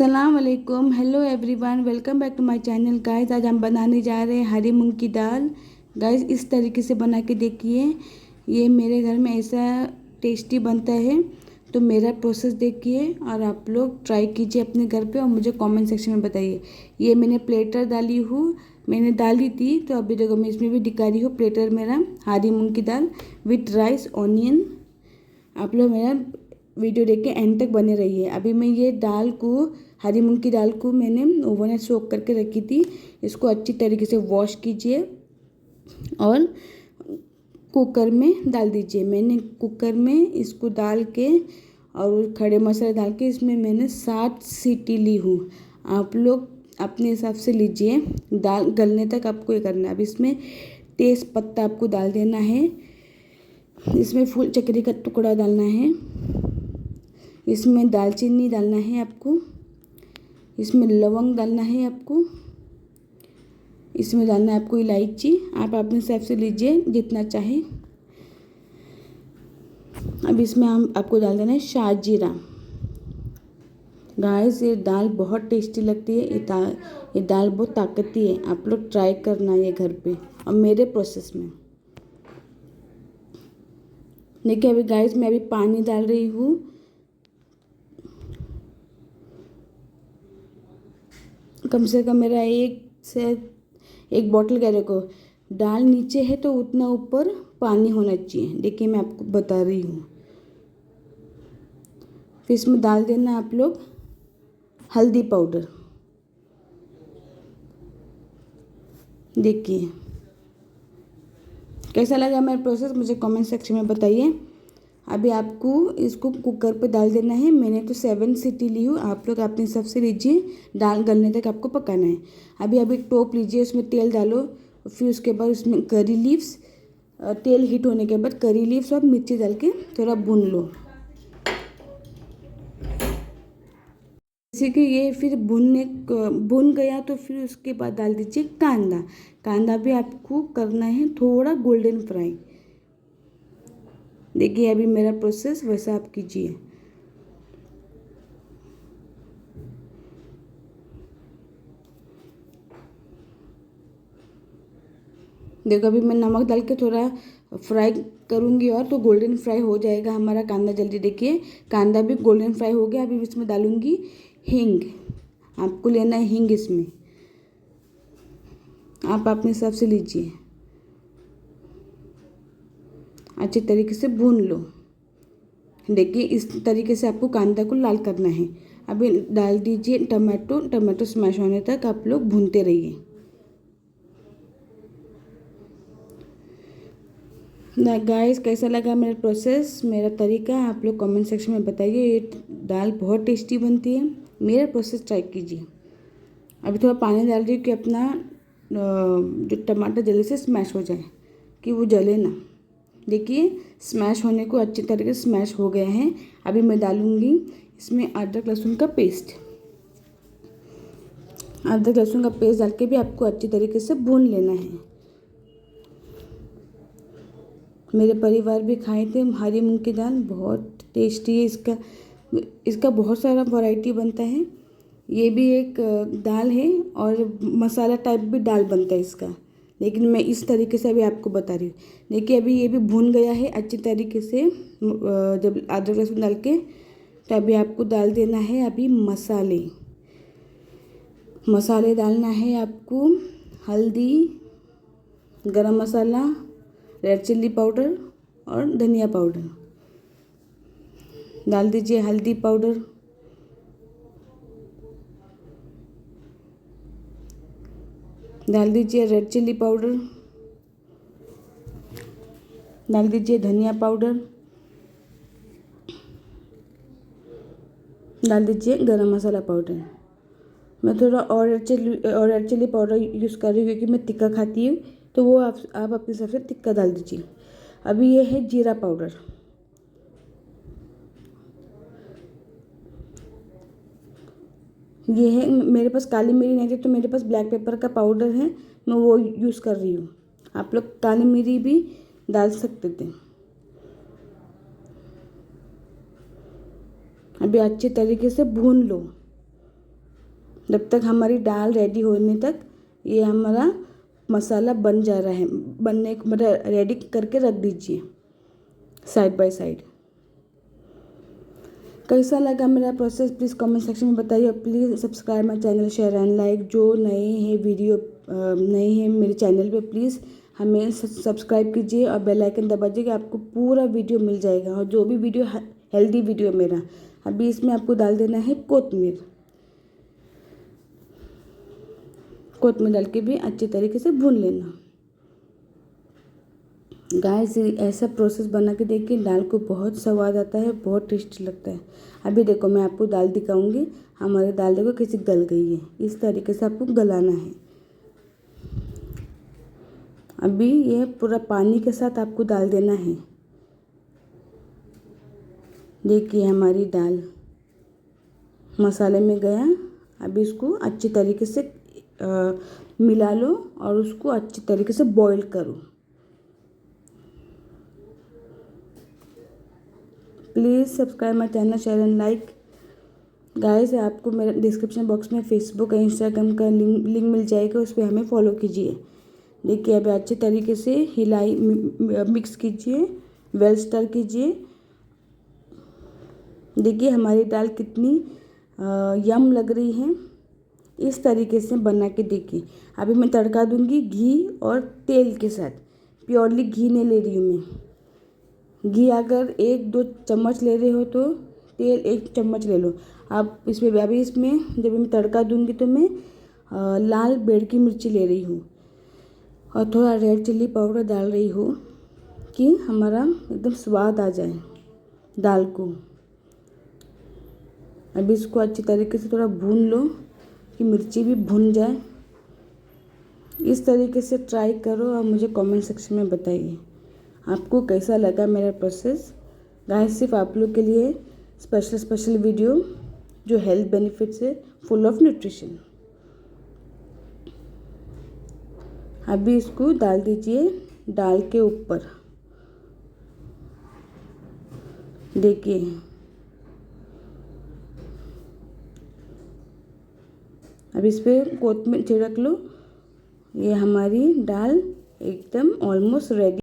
अस्सलाम वालेकुम, hello everyone, welcome back to my channel. Guys आज हम बनाने जा रहे हैं हरी मूंग की दाल। गाइस इस तरीके से बना के देखिए, ये मेरे घर में ऐसा टेस्टी बनता है। तो मेरा प्रोसेस देखिए और आप लोग ट्राई कीजिए अपने घर पे और मुझे कमेंट सेक्शन में बताइए। ये मैंने प्लेटर डाली हूँ, मैंने डाली थी तो अभी देखो मैं इसमें भी दिखा रही हूँ। प्लेटर मेरा हरी मूंग की दाल विथ राइस ऑनियन। आप लोग मेरा वीडियो देख के एंड तक बने रहिए। अभी मैं ये दाल को, हरी मूंग की दाल को मैंने ओवरनाइट सोक करके रखी थी। इसको अच्छी तरीके से वॉश कीजिए और कुकर में डाल दीजिए। मैंने कुकर में इसको डाल के और खड़े मसाले डाल के इसमें मैंने 7 सीटी ली हूँ। आप लोग अपने हिसाब से लीजिए, दाल गलने तक आपको ये करना है। अब इसमें तेज़ पत्ता आपको डाल देना है, इसमें फूल चक्री का टुकड़ा डालना है, इसमें दालचीनी डालना है आपको, इसमें लवंग डालना है आपको, इसमें डालना है आपको इलायची। आप अपने हिसाब से लीजिए जितना चाहे। अब इसमें हम आपको डाल देना है शाहजीरा। गाइस ये दाल बहुत टेस्टी लगती है। ये दाल बहुत ताकती है। आप लोग ट्राई करना ये घर पे और मेरे प्रोसेस में। देखिए अभी गाइस मैं अभी पानी डाल रही हूँ। कम से कम मेरा एक बॉटल का देखो, दाल नीचे है तो उतना ऊपर पानी होना चाहिए। देखिए मैं आपको बता रही हूँ। फिर इसमें डाल देना आप लोग हल्दी पाउडर। देखिए कैसा लगा मेरा प्रोसेस, मुझे कमेंट सेक्शन में बताइए। अभी आपको इसको कुकर पे डाल देना है। मैंने तो 7 सीटी ली हूँ, आप लोग अपने हिसाब से लीजिए। दाल गलने तक आपको पकाना है। अभी टोप लीजिए, उसमें तेल डालो, फिर उसके बाद उसमें करी लीव्स, तेल हीट होने के बाद करी लीव्स और मिर्ची डाल के थोड़ा भून लो। जैसे कि ये फिर भुन गया तो फिर उसके बाद डाल दीजिए कांदा। कांदा भी आपको करना है थोड़ा गोल्डन फ्राई। देखिए अभी मेरा प्रोसेस वैसा आप कीजिए। देखो अभी मैं नमक डाल के थोड़ा फ्राई करूँगी और तो गोल्डन फ्राई हो जाएगा हमारा कांदा जल्दी। देखिए कांदा भी गोल्डन फ्राई हो गया। अभी इसमें डालूँगी हींग। आपको लेना है हींग, इसमें आप अपने हिसाब से लीजिए। अच्छे तरीके से भून लो। देखिए इस तरीके से आपको कांदा को लाल करना है। अभी डाल दीजिए टमाटो स्मैश होने तक आप लोग भूनते रहिए। ना गाइस कैसा लगा मेरा प्रोसेस, मेरा तरीका, आप लोग कमेंट सेक्शन में बताइए। ये दाल बहुत टेस्टी बनती है। मेरा प्रोसेस ट्राई कीजिए। अभी थोड़ा पानी डाल रही हूँ कि अपना जो टमाटर जल्दी से स्मैश हो जाए, कि वो जले ना। देखिए स्मैश होने को अच्छी तरीके से स्मैश हो गया है। अभी मैं डालूँगी इसमें अदरक लहसुन का पेस्ट। अदरक लहसुन का पेस्ट डाल के भी आपको अच्छी तरीके से भून लेना है। मेरे परिवार भी खाए थे। हरी मूंग की दाल बहुत टेस्टी है। इसका बहुत सारा वैरायटी बनता है। ये भी एक दाल है और मसाला टाइप भी दाल बनता है इसका, लेकिन मैं इस तरीके से अभी आपको बता रही हूँ। देखिए अभी ये भी भून गया है अच्छी तरीके से। जब अदरक लहसुन डाल के तो अभी आपको डाल देना है अभी मसाले डालना है आपको। हल्दी, गरम मसाला, रेड चिल्ली पाउडर और धनिया पाउडर डाल दीजिए। हल्दी पाउडर, डाल दीजिए रेड चिल्ली पाउडर, डाल दीजिए धनिया पाउडर, डाल दीजिए गरम मसाला पाउडर। मैं थोड़ा और रेड चिल्ली पाउडर यूज़ कर रही हूँ क्योंकि मैं तिक्का खाती हूँ, तो वो आप अपने हिसाब से तिक्का डाल दीजिए। अभी ये है जीरा पाउडर। ये है, मेरे पास काली मिरी नहीं थी तो मेरे पास ब्लैक पेपर का पाउडर है, मैं वो यूज़ कर रही हूँ। आप लोग काली मिरी भी डाल सकते थे। अभी अच्छे तरीके से भून लो। जब तक हमारी दाल रेडी होने तक ये हमारा मसाला बन जा रहा है, बनने मतलब रेडी करके रख दीजिए साइड बाय साइड। कैसा लगा मेरा प्रोसेस प्लीज़ कमेंट सेक्शन में बताइए। Please subscribe my channel, share and like. जो नए हैं मेरे चैनल पे प्लीज़ हमें सब्सक्राइब कीजिए और बेल आइकन दबा दीजिए, आपको पूरा वीडियो मिल जाएगा। और जो भी वीडियो हेल्दी वीडियो मेरा, अभी इसमें आपको डाल देना है कोतमीर डाल के भी अच्छे तरीके से भून लेना। गाइस ऐसा प्रोसेस बना के देखिए, दाल को बहुत स्वाद आता है, बहुत टेस्टी लगता है। अभी देखो मैं आपको दाल दिखाऊंगी, हमारी दाल देखो कैसी गल गई है, इस तरीके से आपको गलाना है। अभी ये पूरा पानी के साथ आपको डाल देना है। देखिए हमारी दाल मसाले में गया। अभी इसको अच्छी तरीके से मिला लो और उसको अच्छी तरीके से बॉईल करो। Please subscribe my channel, share and like. Guys आपको मेरे डिस्क्रिप्शन बॉक्स में फेसबुक और इंस्टाग्राम का लिंक मिल जाएगा, उस पर हमें फॉलो कीजिए। देखिए अभी अच्छे तरीके से मिक्स कीजिए, वेल स्टर कीजिए। देखिए हमारी दाल कितनी यम लग रही है, इस तरीके से बना के देखिए। अभी मैं तड़का दूंगी घी और तेल के साथ, प्योरली घी नहीं ले रही हूँ मैं। घी अगर 1-2 चम्मच ले रहे हो तो तेल 1 चम्मच ले लो आप इसमें। अभी इसमें जब मैं तड़का दूंगी तो मैं लाल बेड़ की मिर्ची ले रही हूँ और थोड़ा रेड चिल्ली पाउडर डाल रही हूँ कि हमारा एकदम स्वाद आ जाए दाल को। अभी इसको अच्छी तरीके से थोड़ा भून लो कि मिर्ची भी भुन जाए। इस तरीके से ट्राई करो और मुझे कमेंट सेक्शन में बताइए आपको कैसा लगा मेरा प्रोसेस। गाइस सिर्फ आप लोग के लिए स्पेशल वीडियो जो हेल्थ बेनिफिट्स है, फुल ऑफ न्यूट्रिशन। अभी इसको डाल दीजिए दाल के ऊपर। देखिए अब इस पर कोतमीर छिड़क लो। ये हमारी दाल एकदम ऑलमोस्ट रेडी।